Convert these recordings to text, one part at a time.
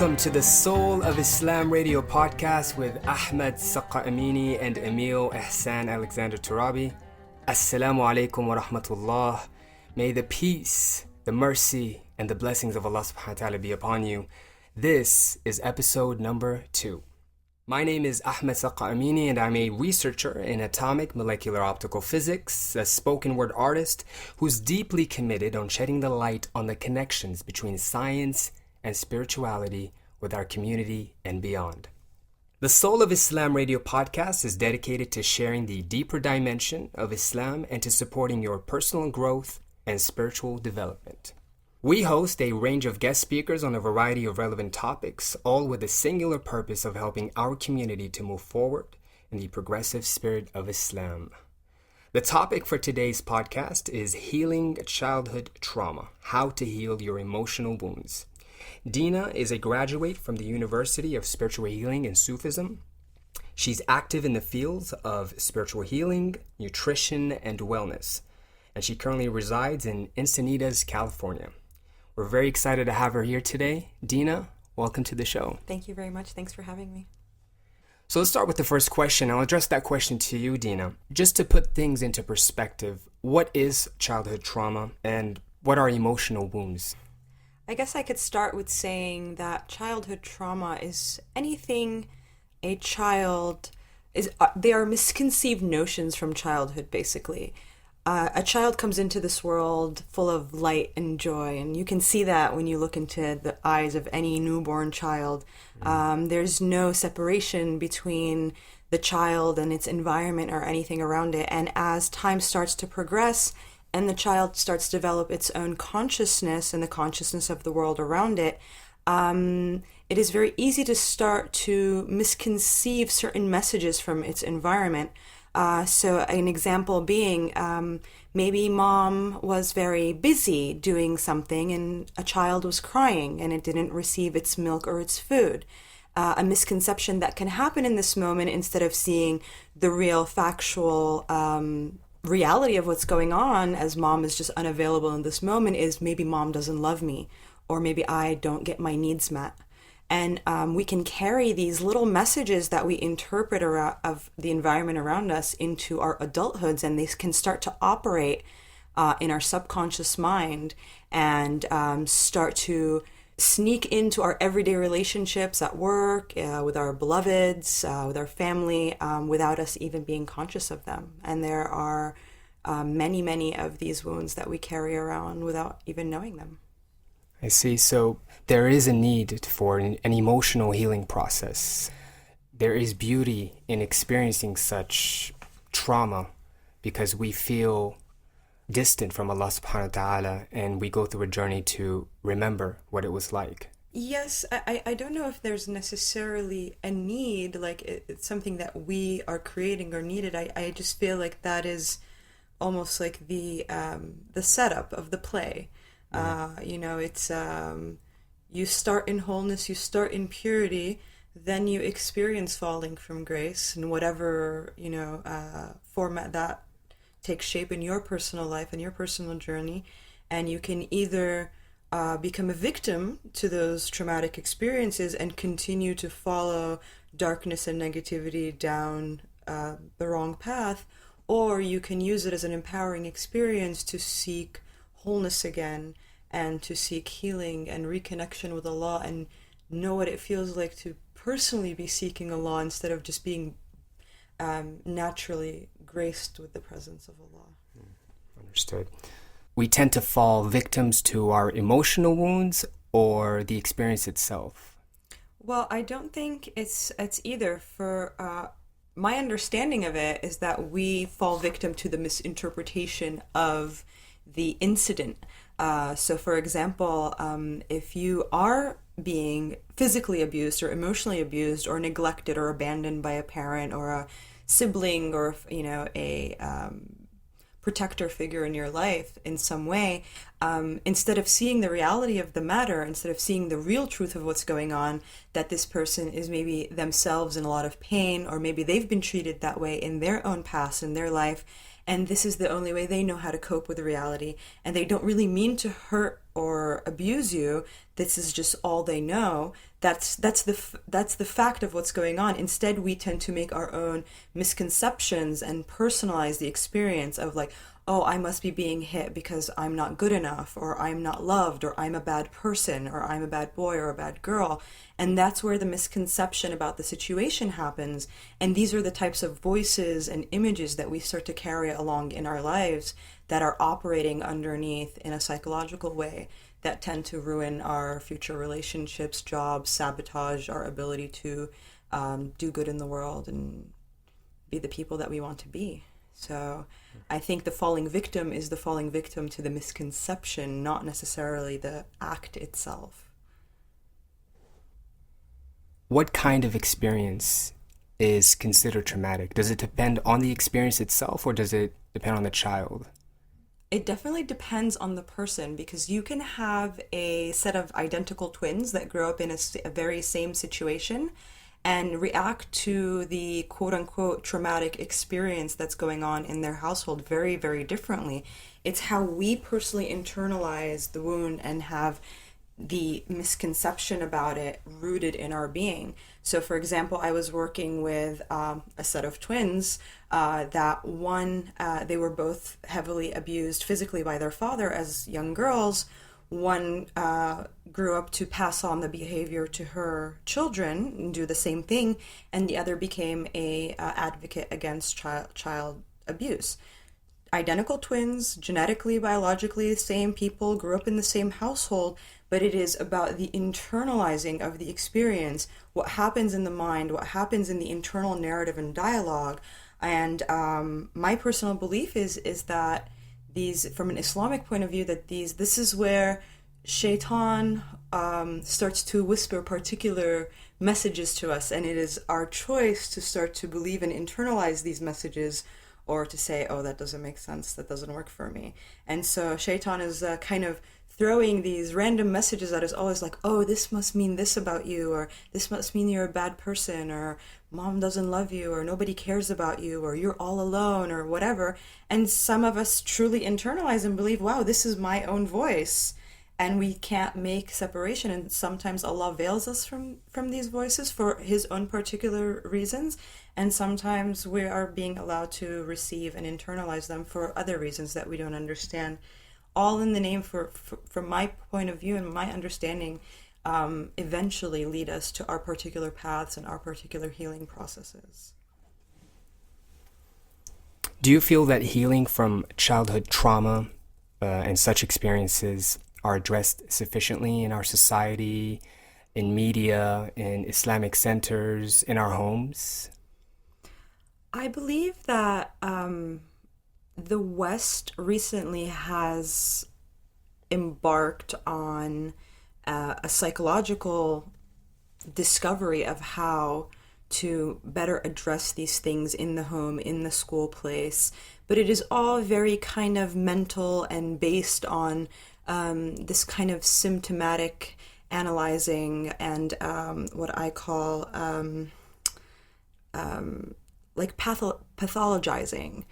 Welcome to the Soul of Islam radio podcast with Ahmad Saqa Amini and Emil Ihsan Alexander Turabi. Assalamu alaikum wa rahmatullah. May the peace, the mercy, and the blessings of Allah subhanahu wa ta'ala be upon you. This is episode number 2. My name is Ahmad Saqa Amini and I'm a researcher in atomic molecular optical physics, a spoken word artist who's deeply committed on shedding the light on the connections between science and spirituality with our community and beyond. The Soul of Islam radio podcast is dedicated to sharing the deeper dimension of Islam and to supporting your personal growth and spiritual development. We host a range of guest speakers on a variety of relevant topics, all with the singular purpose of helping our community to move forward in the progressive spirit of Islam. The topic for today's podcast is healing childhood trauma, how to heal your emotional wounds. Dina is a graduate from the University of Spiritual Healing and Sufism. She's active in the fields of spiritual healing, nutrition, and wellness, and she currently resides in Encinitas, California. We're very excited to have her here today. Dina, welcome to the show. Thank you very much. Thanks for having me. So let's start with the first question. I'll address that question to you, Dina. Just to put things into perspective, what is childhood trauma and what are emotional wounds? I guess I could start with saying that childhood trauma is anything a child is. They are misconceived notions from childhood, basically. A child comes into this world full of light and joy, and you can see that when you look into the eyes of any newborn child. There's no separation between the child and its environment or anything around it. And as time starts to progress, and the child starts to develop its own consciousness and the consciousness of the world around it, it is very easy to start to misconceive certain messages from its environment. So an example being, maybe mom was very busy doing something and a child was crying and it didn't receive its milk or its food. A misconception that can happen in this moment, instead of seeing the real factual reality of what's going on, as mom is just unavailable in this moment, is maybe mom doesn't love me, or maybe I don't get my needs met. And we can carry these little messages that we interpret of the environment around us into our adulthoods, and they can start to operate in our subconscious mind and start to sneak into our everyday relationships at work, with our beloveds, with our family, without us even being conscious of them. And there are many, many of these wounds that we carry around without even knowing them. I see. So there is a need for an emotional healing process. There is beauty in experiencing such trauma because we feel distant from Allah subhanahu wa ta'ala and we go through a journey to remember what it was like. Yes, I don't know if there's necessarily a need, like it's something that we are creating or needed. I just feel like that is almost like the setup of the play. It's you start in wholeness, you start in purity, then you experience falling from grace in whatever, format that takes shape in your personal life and your personal journey. And you can either become a victim to those traumatic experiences and continue to follow darkness and negativity down the wrong path, or you can use it as an empowering experience to seek wholeness again and to seek healing and reconnection with Allah and know what it feels like to personally be seeking Allah instead of just being naturally graced with the presence of Allah. Understood. We tend to fall victims to our emotional wounds or the experience itself. Well, I don't think it's either. For my understanding of it is that we fall victim to the misinterpretation of the incident. So for example, if you are being physically abused or emotionally abused or neglected or abandoned by a parent or a sibling or, a protector figure in your life in some way, instead of seeing the reality of the matter, instead of seeing the real truth of what's going on, that this person is maybe themselves in a lot of pain, or maybe they've been treated that way in their own past, in their life, and this is the only way they know how to cope with reality, and they don't really mean to hurt or abuse you, this is just all they know. That's the fact of what's going on. Instead, we tend to make our own misconceptions and personalize the experience of like, oh, I must be being hit because I'm not good enough, or I'm not loved, or I'm a bad person, or I'm a bad boy or a bad girl. And that's where the misconception about the situation happens. And these are the types of voices and images that we start to carry along in our lives that are operating underneath in a psychological way that tend to ruin our future relationships, jobs, sabotage our ability to do good in the world and be the people that we want to be. So I think the falling victim is the falling victim to the misconception, not necessarily the act itself. What kind of experience is considered traumatic? Does it depend on the experience itself, or does it depend on the child? It definitely depends on the person, because you can have a set of identical twins that grow up in a very same situation and react to the quote-unquote traumatic experience that's going on in their household very, very differently. It's how we personally internalize the wound and have the misconception about it rooted in our being. So, for example, I was working with a set of twins that one, they were both heavily abused physically by their father as young girls. One grew up to pass on the behavior to her children and do the same thing, and the other became a advocate against child abuse. Identical twins, genetically, biologically, same people, grew up in the same household, but it is about the internalizing of the experience, what happens in the mind, what happens in the internal narrative and dialogue. And my personal belief is that these, from an Islamic point of view, that this is where shaitan starts to whisper particular messages to us, and it is our choice to start to believe and internalize these messages, or to say, oh, that doesn't make sense, that doesn't work for me. And so shaitan is kind of throwing these random messages at us, always like, oh, this must mean this about you, or this must mean you're a bad person, or mom doesn't love you, or nobody cares about you, or you're all alone, or whatever. And some of us truly internalize and believe, wow, this is my own voice. And we can't make separation. And sometimes Allah veils us from these voices for his own particular reasons. And sometimes we are being allowed to receive and internalize them for other reasons that we don't understand. All in the name, from my point of view and my understanding, eventually lead us to our particular paths and our particular healing processes. Do you feel that healing from childhood trauma and such experiences are addressed sufficiently in our society, in media, in Islamic centers, in our homes? I believe that the West recently has embarked on a psychological discovery of how to better address these things in the home, in the school place. But it is all very kind of mental and based on this kind of symptomatic analyzing and what I call like pathologizing.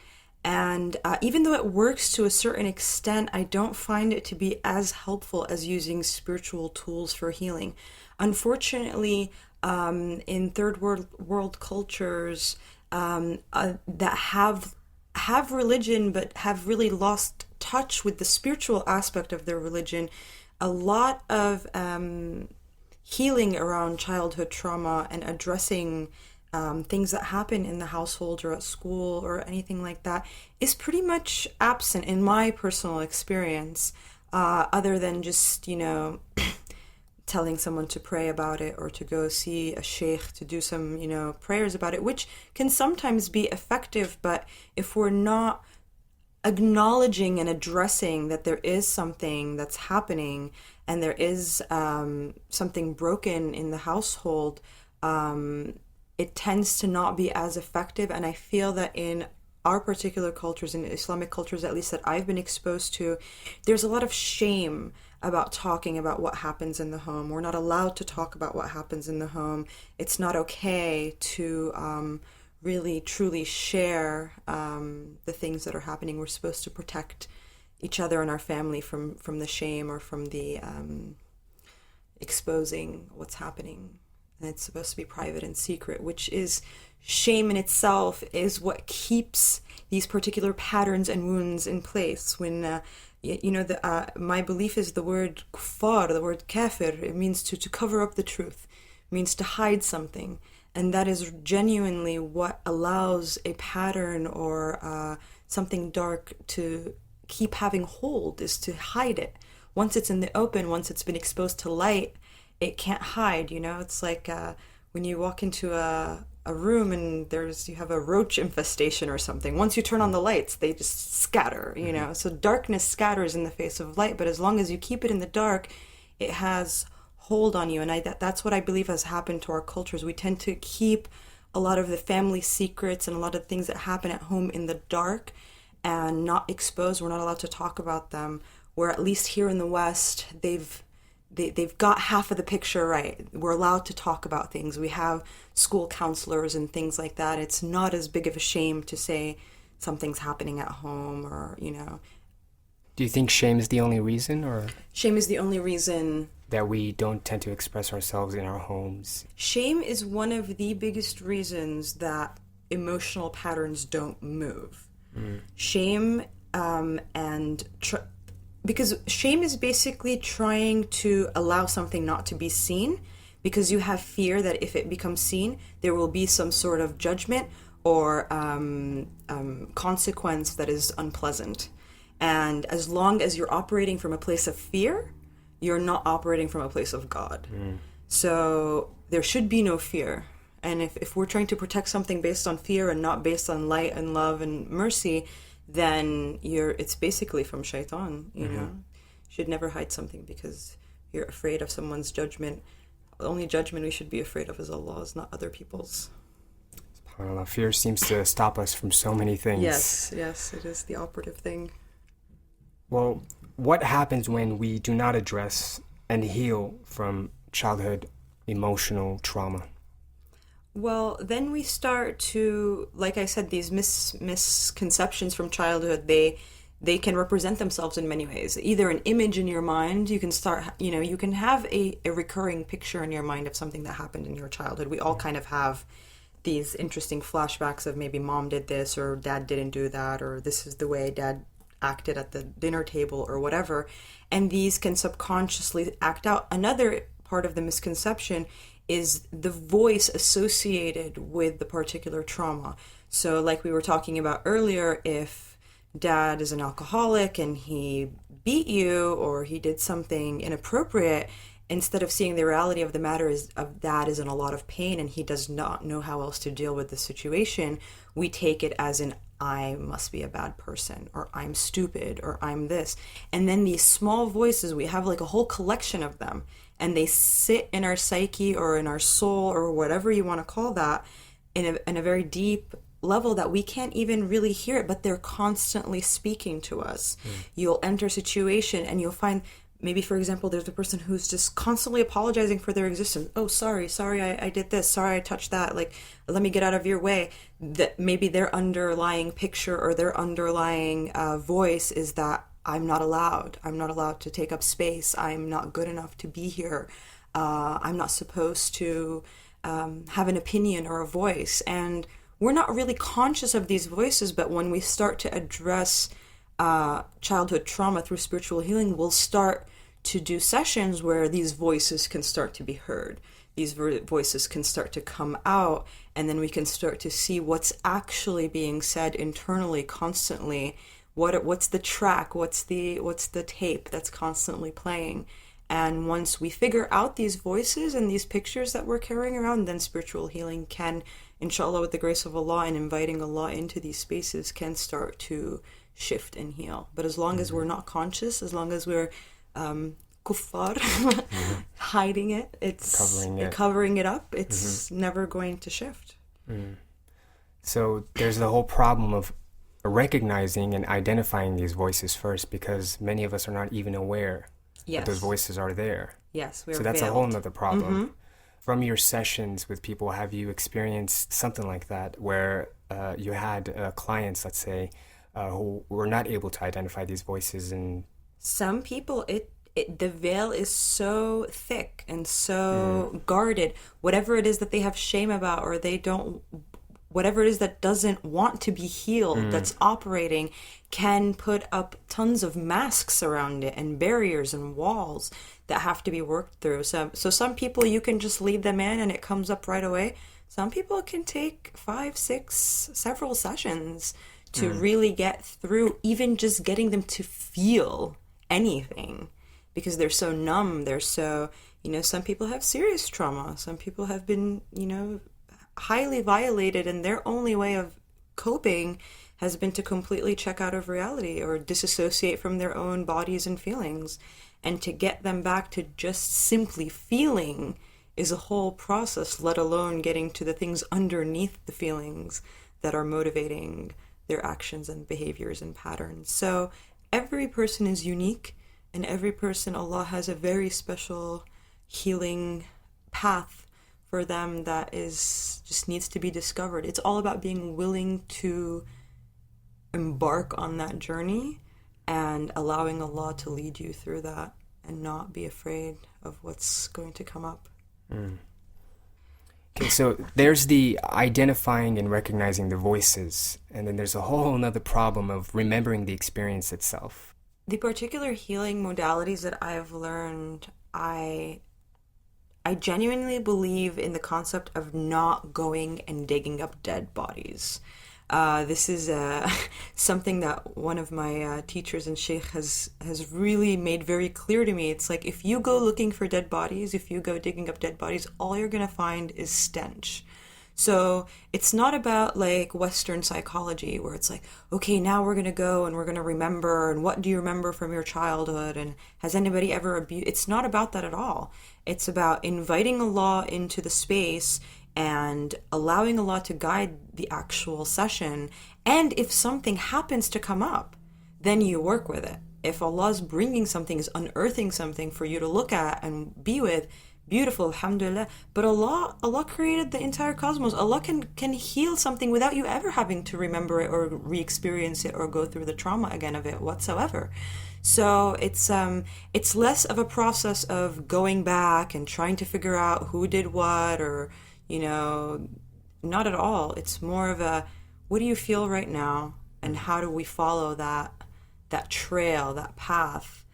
And even though it works to a certain extent, I don't find it to be as helpful as using spiritual tools for healing. Unfortunately, in third world cultures that have religion but have really lost touch with the spiritual aspect of their religion, a lot of healing around childhood trauma and addressing things that happen in the household or at school or anything like that is pretty much absent in my personal experience, other than just, telling someone to pray about it or to go see a sheikh to do some, prayers about it, which can sometimes be effective. But if we're not acknowledging and addressing that there is something that's happening and there is something broken in the household, it tends to not be as effective. And I feel that in our particular cultures, in Islamic cultures at least that I've been exposed to, there's a lot of shame about talking about what happens in the home. We're not allowed to talk about what happens in the home. It's not okay to really truly share the things that are happening. We're supposed to protect each other and our family from the shame or from the exposing what's happening. And it's supposed to be private and secret, which is shame in itself is what keeps these particular patterns and wounds in place. When my belief is the word kuffar, the word kafir, it means to cover up the truth, it means to hide something. And that is genuinely what allows a pattern or something dark to keep having hold, is to hide it. Once it's in the open, once it's been exposed to light, it can't hide. It's like when you walk into a room and you have a roach infestation or something. Once you turn on the lights, they just scatter, So darkness scatters in the face of light, but as long as you keep it in the dark, it has hold on you. And that's what I believe has happened to our cultures. We tend to keep a lot of the family secrets and a lot of things that happen at home in the dark and not exposed. We're not allowed to talk about them. Where at least here in the West, they've got half of the picture right. We're allowed to talk about things. We have school counselors and things like that. It's not as big of a shame to say something's happening at home or. Do you think shame is the only reason, or? Shame is the only reason that we don't tend to express ourselves in our homes. Shame is one of the biggest reasons that emotional patterns don't move. Shame because shame is basically trying to allow something not to be seen, because you have fear that if it becomes seen, there will be some sort of judgment or consequence that is unpleasant. And as long as you're operating from a place of fear, you're not operating from a place of God. So there should be no fear. And if we're trying to protect something based on fear and not based on light and love and mercy, then it's basically from shaitan, you know. You should never hide something because you're afraid of someone's judgment. The only judgment we should be afraid of is Allah's, not other people's. SubhanAllah, fear seems to stop us from so many things. Yes, it is the operative thing. Well, what happens when we do not address and heal from childhood emotional trauma? Well, then we start to, like I said, these misconceptions from childhood, they can represent themselves in many ways. Either an image in your mind, you can start, you can have a recurring picture in your mind of something that happened in your childhood. We all kind of have these interesting flashbacks of maybe mom did this or dad didn't do that, or this is the way dad acted at the dinner table or whatever. And these can subconsciously act out. Another part of the misconception is the voice associated with the particular trauma. So like we were talking about earlier, if dad is an alcoholic and he beat you or he did something inappropriate, instead of seeing the reality of the matter of dad is in a lot of pain and he does not know how else to deal with the situation, we take it as an I must be a bad person, or I'm stupid, or I'm this. And then these small voices, we have like a whole collection of them, and they sit in our psyche or in our soul or whatever you want to call that in a very deep level that we can't even really hear it, but they're constantly speaking to us. You'll enter a situation and you'll find, maybe for example, there's a person who's just constantly apologizing for their existence. Oh, sorry, I did this. Sorry, I touched that. Like, let me get out of your way. That maybe their underlying picture or their underlying voice is that I'm not allowed. I'm not allowed to take up space. I'm not good enough to be here. I'm not supposed to have an opinion or a voice. And we're not really conscious of these voices, but when we start to address childhood trauma through spiritual healing, we'll start to do sessions where these voices can start to be heard. These voices can start to come out, and then we can start to see what's actually being said internally constantly. What's the track? What's the tape that's constantly playing? And once we figure out these voices and these pictures that we're carrying around, then spiritual healing can, inshallah, with the grace of Allah and inviting Allah into these spaces, can start to shift and heal. But as long as we're not conscious, as long as we're kuffar, hiding it, covering it up, it's never going to shift. So there's the whole problem of recognizing and identifying these voices first, because many of us are not even aware that those voices are there. Yes, we're So that's veiled. a whole nother problem. From your sessions with people, have you experienced something like that where you had clients, let's say, who were not able to identify these voices. And some people, the veil is so thick and so guarded. Whatever it is that they have shame about, or they don't, whatever it is that doesn't want to be healed, that's operating, can put up tons of masks around it and barriers and walls that have to be worked through. So some people, you can just leave them in and it comes up right away. Some people can take 5, 6, several sessions to really get through, even just getting them to feel anything, because they're so numb. They're so, some people have serious trauma. Some people have been, highly violated, and their only way of coping has been to completely check out of reality or disassociate from their own bodies and feelings. And to get them back to just simply feeling is a whole process, let alone getting to the things underneath the feelings that are motivating their actions and behaviors and patterns. So every person is unique, and every person, Allah has a very special healing path for them that just needs to be discovered. It's all about being willing to embark on that journey and allowing Allah to lead you through that, and not be afraid of what's going to come up. Okay, so there's the identifying and recognizing the voices, and then there's a whole another problem of remembering the experience itself. The particular healing modalities that I've learned, I genuinely believe in the concept of not going and digging up dead bodies. This is something that one of my teachers and sheikh has really made very clear to me. It's like, if you go looking for dead bodies, if you go digging up dead bodies, all you're going to find is stench. So it's not about like Western psychology where it's like, okay, now we're going to go and we're going to remember, and what do you remember from your childhood, and has anybody ever abused? It's not about that at all. It's about inviting Allah into the space and allowing Allah to guide the actual session. And if something happens to come up, then you work with it. If Allah's bringing something, is unearthing something for you to look at and be with, beautiful, alhamdulillah. But Allah created the entire cosmos. Allah can heal something without you ever having to remember it or re-experience it or go through the trauma again of it whatsoever. So it's less of a process of going back and trying to figure out who did what, or not at all. It's more of a, what do you feel right now, and how do we follow that trail, that path,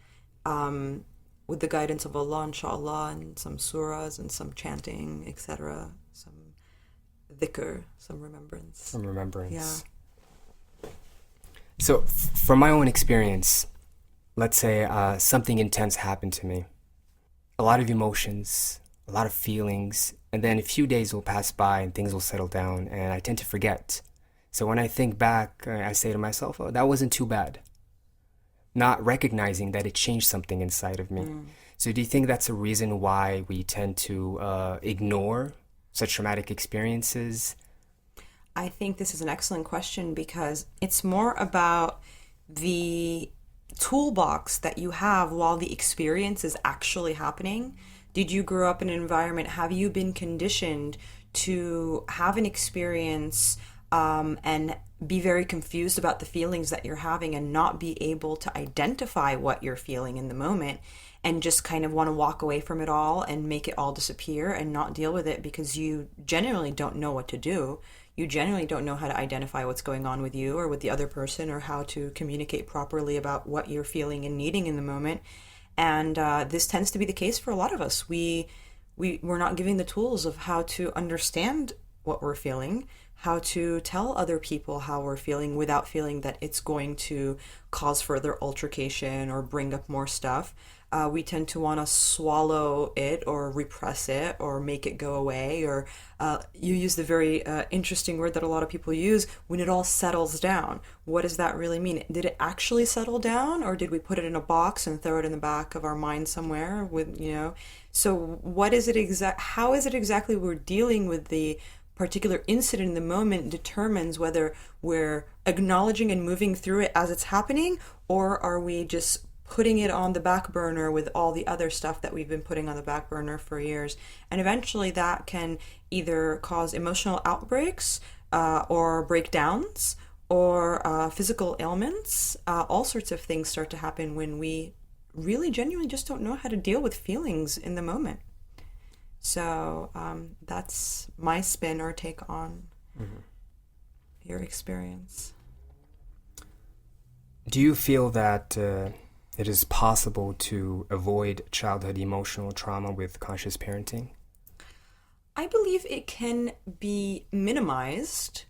with the guidance of Allah, inshallah, and some surahs and some chanting, etc., some dhikr, some remembrance. Yeah. So from my own experience, let's say something intense happened to me. A lot of emotions, a lot of feelings, and then a few days will pass by and things will settle down, and I tend to forget. So when I think back, I say to myself, oh, that wasn't too bad. Not recognizing that it changed something inside of me. So do you think that's a reason why we tend to ignore such traumatic experiences? I think this is an excellent question, because it's more about the toolbox that you have while the experience is actually happening. Did you grow up in an environment? Have you been conditioned to have an experience and be very confused about the feelings that you're having, and not be able to identify what you're feeling in the moment, and just kind of want to walk away from it all and make it all disappear and not deal with it because you genuinely don't know what to do? You genuinely don't know how to identify what's going on with you or with the other person, or how to communicate properly about what you're feeling and needing in the moment. And this tends to be the case for a lot of us. We're not given the tools of how to understand what we're feeling, how to tell other people how we're feeling without feeling that it's going to cause further altercation or bring up more stuff. We tend to want to swallow it or repress it or make it go away, or you use the very interesting word that a lot of people use, when it all settles down. What does that really mean? Did it actually settle down, or did we put it in a box and throw it in the back of our mind somewhere with, So what is it how is it exactly we're dealing with the particular incident in the moment determines whether we're acknowledging and moving through it as it's happening, or are we just putting it on the back burner with all the other stuff that we've been putting on the back burner for years. And eventually that can either cause emotional outbreaks or breakdowns, or physical ailments. All sorts of things start to happen when we really genuinely just don't know how to deal with feelings in the moment. So that's my spin or take on your experience. Do you feel that it is possible to avoid childhood emotional trauma with conscious parenting? I believe it can be minimized.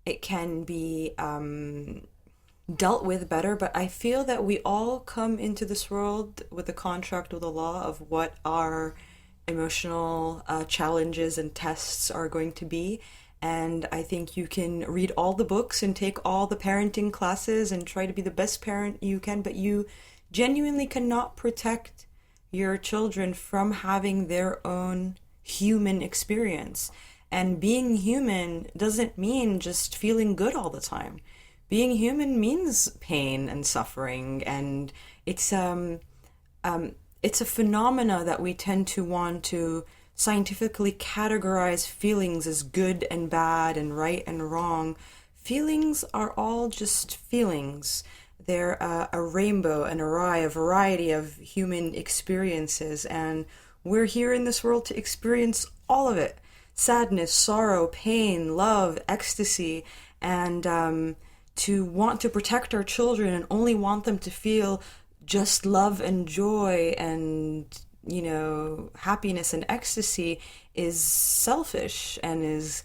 It can be dealt with better, but I feel that we all come into this world with a contract with the law of what our emotional challenges and tests are going to be. And I think you can read all the books and take all the parenting classes and try to be the best parent you can, but you genuinely cannot protect your children from having their own human experience. And being human doesn't mean just feeling good all the time. Being human means pain and suffering, and it's a phenomena that we tend to want to scientifically categorize feelings as good and bad and right and wrong. Feelings are all just feelings. They're a rainbow, an array, a variety of human experiences, and we're here in this world to experience all of it. Sadness, sorrow, pain, love, ecstasy, and to want to protect our children and only want them to feel just love and joy and, happiness and ecstasy is selfish and is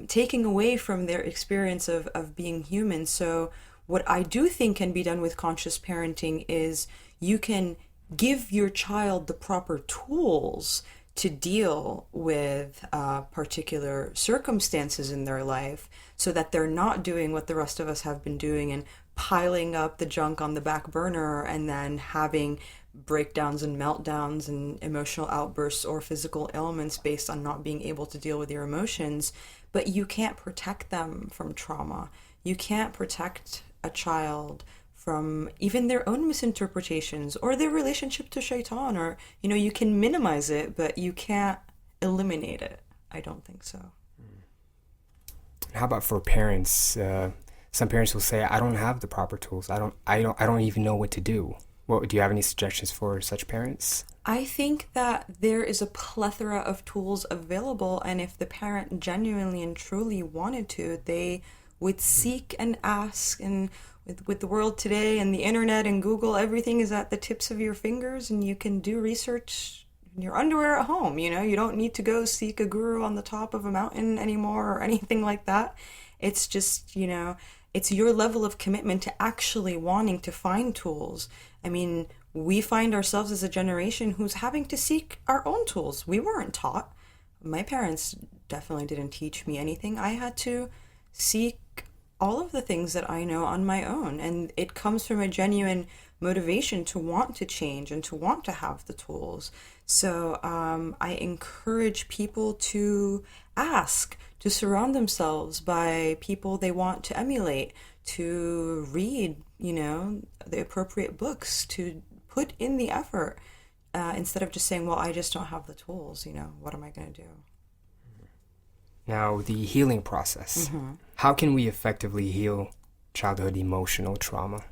taking away from their experience of being human. So what I do think can be done with conscious parenting is you can give your child the proper tools to deal with particular circumstances in their life so that they're not doing what the rest of us have been doing and piling up the junk on the back burner and then having breakdowns and meltdowns and emotional outbursts or physical ailments based on not being able to deal with your emotions. But you can't protect them from trauma. You can't protect a child from even their own misinterpretations or their relationship to shaitan, or, you can minimize it, but you can't eliminate it. I don't think so. How about for parents? Some parents will say, I don't have the proper tools. I don't even know what to do. Do you have any suggestions for such parents? I think that there is a plethora of tools available, and if the parent genuinely and truly wanted to, they would seek and ask. And with the world today and the internet and Google, everything is at the tips of your fingers, and you can do research in your underwear at home. You don't need to go seek a guru on the top of a mountain anymore or anything like that. It's just, it's your level of commitment to actually wanting to find tools. I mean, we find ourselves as a generation who's having to seek our own tools. We weren't taught. My parents definitely didn't teach me anything. I had to seek all of the things that I know on my own. And it comes from a genuine motivation to want to change and to want to have the tools. So I encourage people to ask, to surround themselves by people they want to emulate, to read, the appropriate books, to put in the effort, instead of just saying, well, I just don't have the tools, what am I going to do? Now, the healing process. Mm-hmm. How can we effectively heal childhood emotional trauma?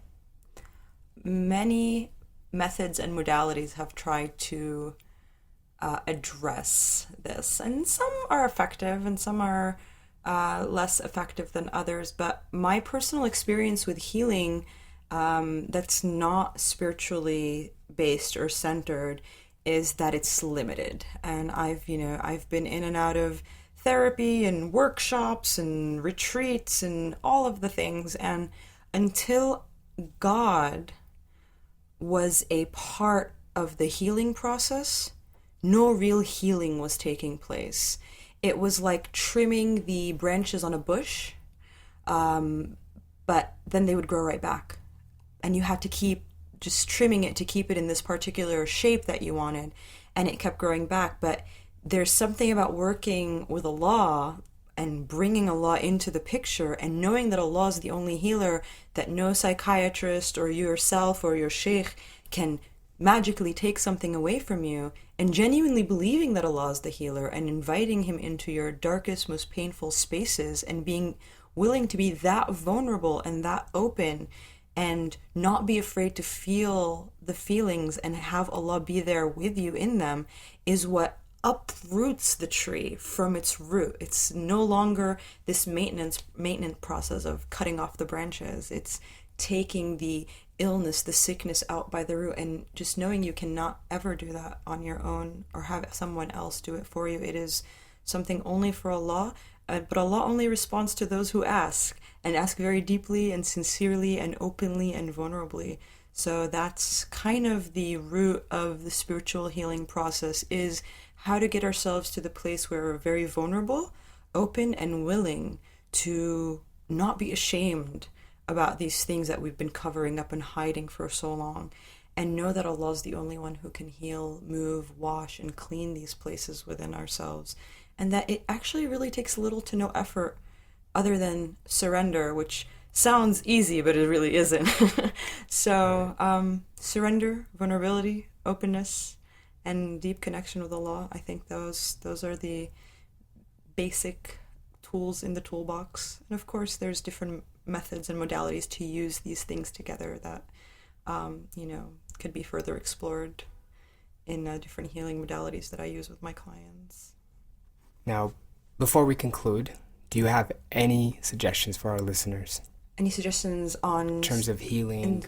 Many methods and modalities have tried to address this, and some are effective and some are less effective than others. But my personal experience with healing that's not spiritually based or centered is that it's limited. And I've been in and out of therapy and workshops and retreats and all of the things, and until God was a part of the healing process, no real healing was taking place. It was like trimming the branches on a bush, but then they would grow right back. And you had to keep just trimming it to keep it in this particular shape that you wanted. And it kept growing back. But there's something about working with Allah and bringing Allah into the picture and knowing that Allah is the only healer, that no psychiatrist or yourself or your sheikh can magically take something away from you, and genuinely believing that Allah is the healer and inviting him into your darkest, most painful spaces and being willing to be that vulnerable and that open and not be afraid to feel the feelings and have Allah be there with you in them is what uproots the tree from its root. It's no longer this maintenance process of cutting off the branches. It's taking the illness, the sickness out by the root, and just knowing you cannot ever do that on your own or have someone else do it for you. It is something only for Allah, but Allah only responds to those who ask, and ask very deeply and sincerely and openly and vulnerably. So that's kind of the root of the spiritual healing process, is how to get ourselves to the place where we're very vulnerable, open, and willing to not be ashamed about these things that we've been covering up and hiding for so long, and know that Allah is the only one who can heal, move, wash, and clean these places within ourselves, and that it actually really takes little to no effort other than surrender, which sounds easy, but it really isn't. So surrender, vulnerability, openness, and deep connection with Allah. I think those are the basic tools in the toolbox. And of course, there's different methods and modalities to use these things together that could be further explored in different healing modalities that I use with my clients. Now, before we conclude, do you have any suggestions for our listeners? Any suggestions in terms of healing,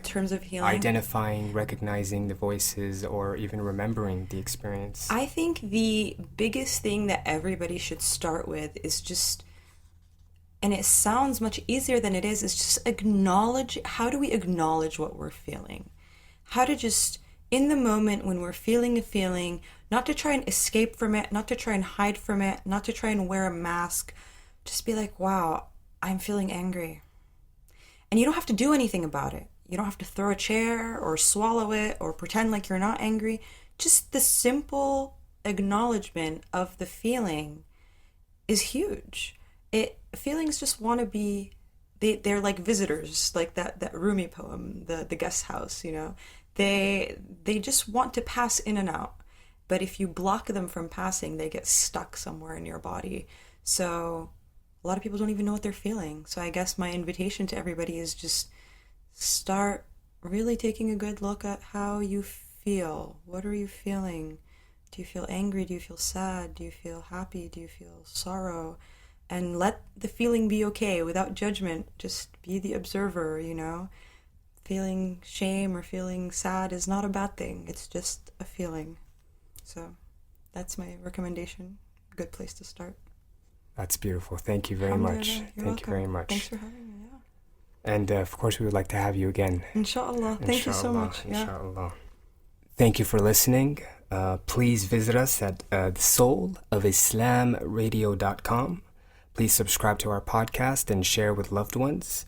identifying, recognizing the voices, or even remembering the experience? I think the biggest thing that everybody should start with is just, and it sounds much easier than it is just acknowledge. How do we acknowledge what we're feeling? How to just, in the moment when we're feeling a feeling, not to try and escape from it, not to try and hide from it, not to try and wear a mask, just be like, wow, I'm feeling angry. And you don't have to do anything about it. You don't have to throw a chair or swallow it or pretend like you're not angry. Just the simple acknowledgement of the feeling is huge. Feelings just want to be, they're like visitors, like that Rumi poem, the guest house, They just want to pass in and out. But if you block them from passing, they get stuck somewhere in your body. So a lot of people don't even know what they're feeling. So I guess my invitation to everybody is just start really taking a good look at how you feel. What are you feeling? Do you feel angry? Do you feel sad? Do you feel happy? Do you feel sorrow? And let the feeling be okay without judgment. Just be the observer, Feeling shame or feeling sad is not a bad thing. It's just a feeling. So that's my recommendation. Good place to start. That's beautiful. Thank you very much. Thank you very much. Thanks for having me. Yeah. And of course, we would like to have you again. Inshallah. Thank you so much. Inshallah. Thank you for listening. Please visit us at thesoulofislamradio.com. Please subscribe to our podcast and share with loved ones.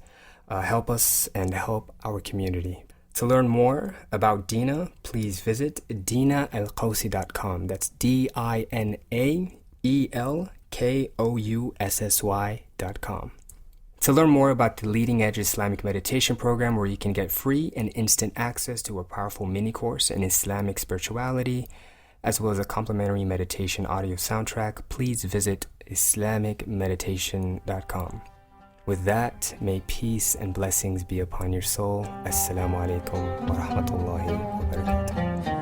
Help us and help our community. To learn more about Dina, please visit dinaelkoussy.com. That's DinaElkoussy.com. To learn more about the Leading Edge Islamic Meditation Program, where you can get free and instant access to a powerful mini course in Islamic spirituality, as well as a complimentary meditation audio soundtrack, please visit islamicmeditation.com. With that, may peace and blessings be upon your soul. Assalamu alaikum wa rahmatullahi wa barakatuh.